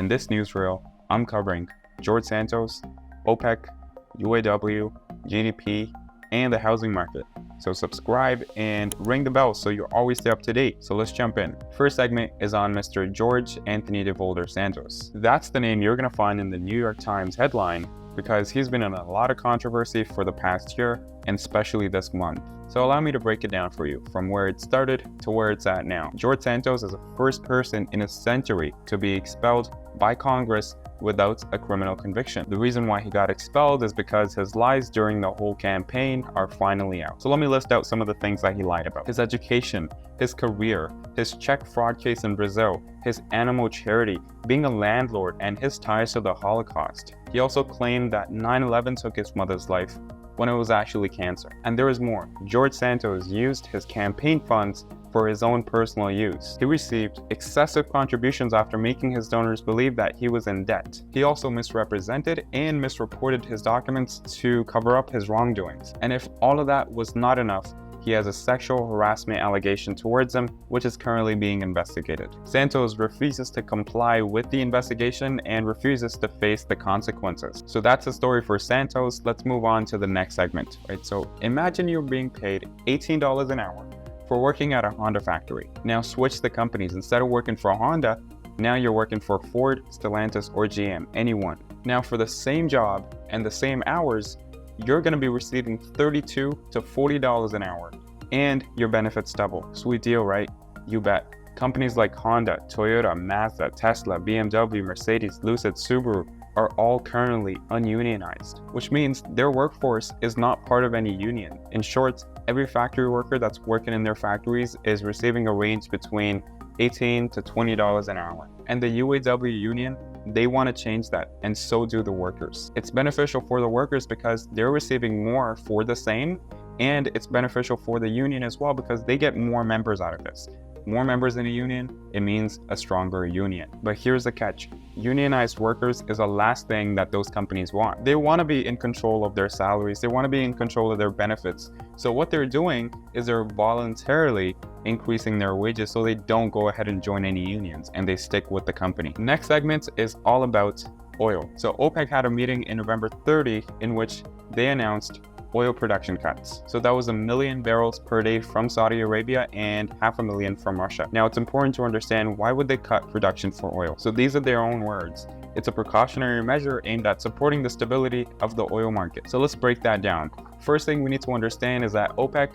In this newsreel, I'm covering George Santos, OPEC, UAW, GDP, and the housing market. So subscribe and ring the bell so you always stay up to date. So let's jump in. First segment is on Mr. George Anthony DeVolder Santos. That's the name you're gonna find in the New York Times headline because he's been in a lot of controversy for the past year and especially this month. So allow me to break it down for you from where it started to where it's at now. George Santos is the first person in a century to be expelled by Congress without a criminal conviction. The reason why he got expelled is because his lies during the whole campaign are finally out. So let me list out some of the things that he lied about. His education, his career, his check fraud case in Brazil, his animal charity, being a landlord, and his ties to the Holocaust. He also claimed that 9/11 took his mother's life when it was actually cancer. And there is more. George Santos used his campaign funds for his own personal use. He received excessive contributions after making his donors believe that he was in debt. He also misrepresented and misreported his documents to cover up his wrongdoings. And if all of that was not enough, he has a sexual harassment allegation towards him, which is currently being investigated. Santos refuses to comply with the investigation and refuses to face the consequences. So that's the story for Santos. Let's move on to the next segment, right? So imagine you're being paid $18 an hour for working at a Honda factory. Now switch the companies. Instead of working for Honda, now you're working for Ford, Stellantis, or GM, anyone. Now for the same job and the same hours, you're going to be receiving $32 to $40 an hour and your benefits double. Sweet deal, right? You bet. Companies like Honda, Toyota, Mazda, Tesla, BMW, Mercedes, Lucid, Subaru are all currently ununionized, which means their workforce is not part of any union. In short, every factory worker that's working in their factories is receiving a range between $18 to $20 an hour. And the UAW Union, they want to change that, and so do the workers. It's beneficial for the workers because they're receiving more for the same, and it's beneficial for the union as well because they get more members out of this. More members in a union, it means a stronger union. But here's the catch. Unionized workers is the last thing that those companies want. They want to be in control of their salaries. They want to be in control of their benefits. So what they're doing is they're voluntarily increasing their wages so they don't go ahead and join any unions and they stick with the company. Next segment is all about oil. So OPEC had a meeting in November 30 in which they announced oil production cuts. So that was 1 million barrels per day from Saudi Arabia and 500,000 from Russia. Now it's important to understand why would they cut production for oil. So these are their own words. It's a precautionary measure aimed at supporting the stability of the oil market. So let's break that down. First thing we need to understand is that OPEC,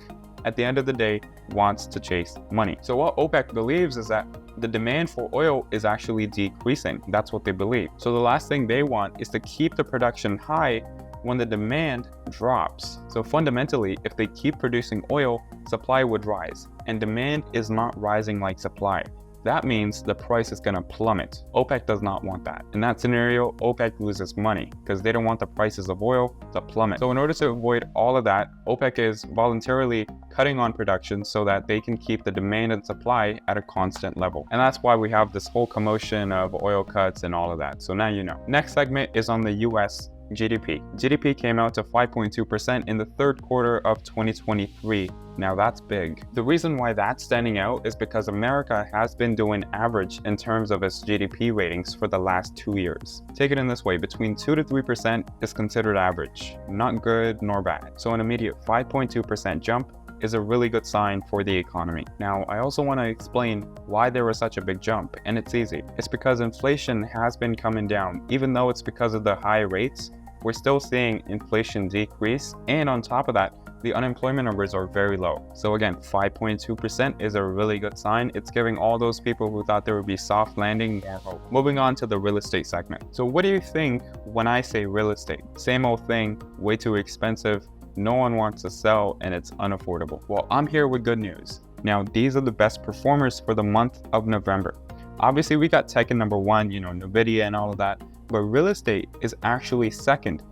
at the end of the day, wants to chase money. So what OPEC believes is that the demand for oil is actually decreasing. That's what they believe. So the last thing they want is to keep the production high when the demand drops. So fundamentally, if they keep producing oil, supply would rise, and demand is not rising like supply. That means the price is going to plummet. OPEC does not want that. In that scenario, OPEC loses money because they don't want the prices of oil to plummet. So in order to avoid all of that, OPEC is voluntarily cutting on production so that they can keep the demand and supply at a constant level. And that's why we have this whole commotion of oil cuts and all of that. So now you know. Next segment is on the US GDP. GDP came out to 5.2% in the third quarter of 2023. Now that's big. The reason why that's standing out is because America has been doing average in terms of its GDP ratings for the last 2 years. Take it in this way, between 2 to 3% is considered average, not good nor bad. So an immediate 5.2% jump is a really good sign for the economy. Now, I also want to explain why there was such a big jump, and it's easy. It's because inflation has been coming down. Even though it's because of the high rates, we're still seeing inflation decrease, and on top of that, the unemployment numbers are very low. So again, 5.2% is a really good sign. It's giving all those people who thought there would be soft landing more hope. Moving on to the real estate segment. So what do you think when I say real estate? Same old thing, way too expensive. No one wants to sell and it's unaffordable. Well, I'm here with good news. Now, these are the best performers for the month of November. Obviously, we got tech in number one, NVIDIA and all of that, but real estate is actually second.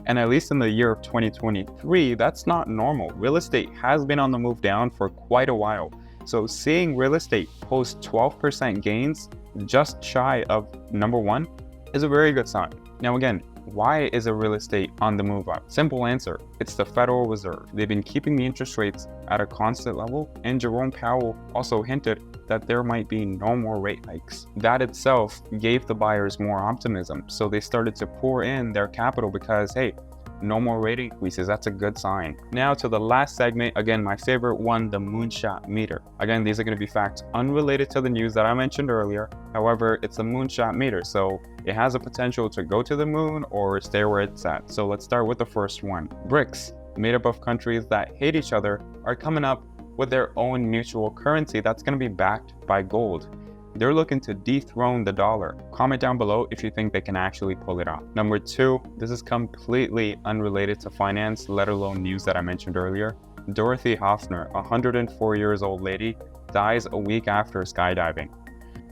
And at least in the year of 2023, that's not normal. Real estate has been on the move down for quite a while. So seeing real estate post 12% gains just shy of number one is a very good sign. Now again, why is a real estate on the move up? Simple answer, it's the Federal Reserve. They've been keeping the interest rates at a constant level, and Jerome Powell also hinted that there might be no more rate hikes. That itself gave the buyers more optimism, so they started to pour in their capital because, hey, no more rate increases, that's a good sign. Now to the last segment, again, my favorite one, the Moonshot Meter. Again, these are going to be facts unrelated to the news that I mentioned earlier. However, it's a Moonshot Meter, so it has a potential to go to the moon or stay where it's at. So let's start with the first one. BRICS, made up of countries that hate each other, are coming up with their own mutual currency that's going to be backed by gold. They're looking to dethrone the dollar. Comment down below if you think they can actually pull it off. Number 2, this is completely unrelated to finance, let alone news that I mentioned earlier. Dorothy Hoffner, a 104 years old lady, dies a week after skydiving.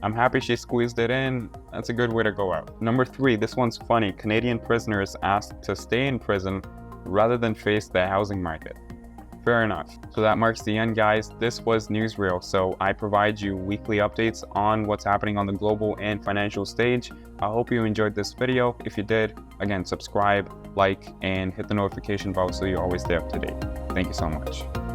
I'm happy she squeezed it in. That's a good way to go out. Number 3, this one's funny. Canadian prisoners asked to stay in prison rather than face the housing market. Fair enough. So that marks the end, guys. This was Newsreel. So I provide you weekly updates on what's happening on the global and financial stage. I hope you enjoyed this video. If you did, again, subscribe, like, and hit the notification bell so you always stay up to date. Thank you so much.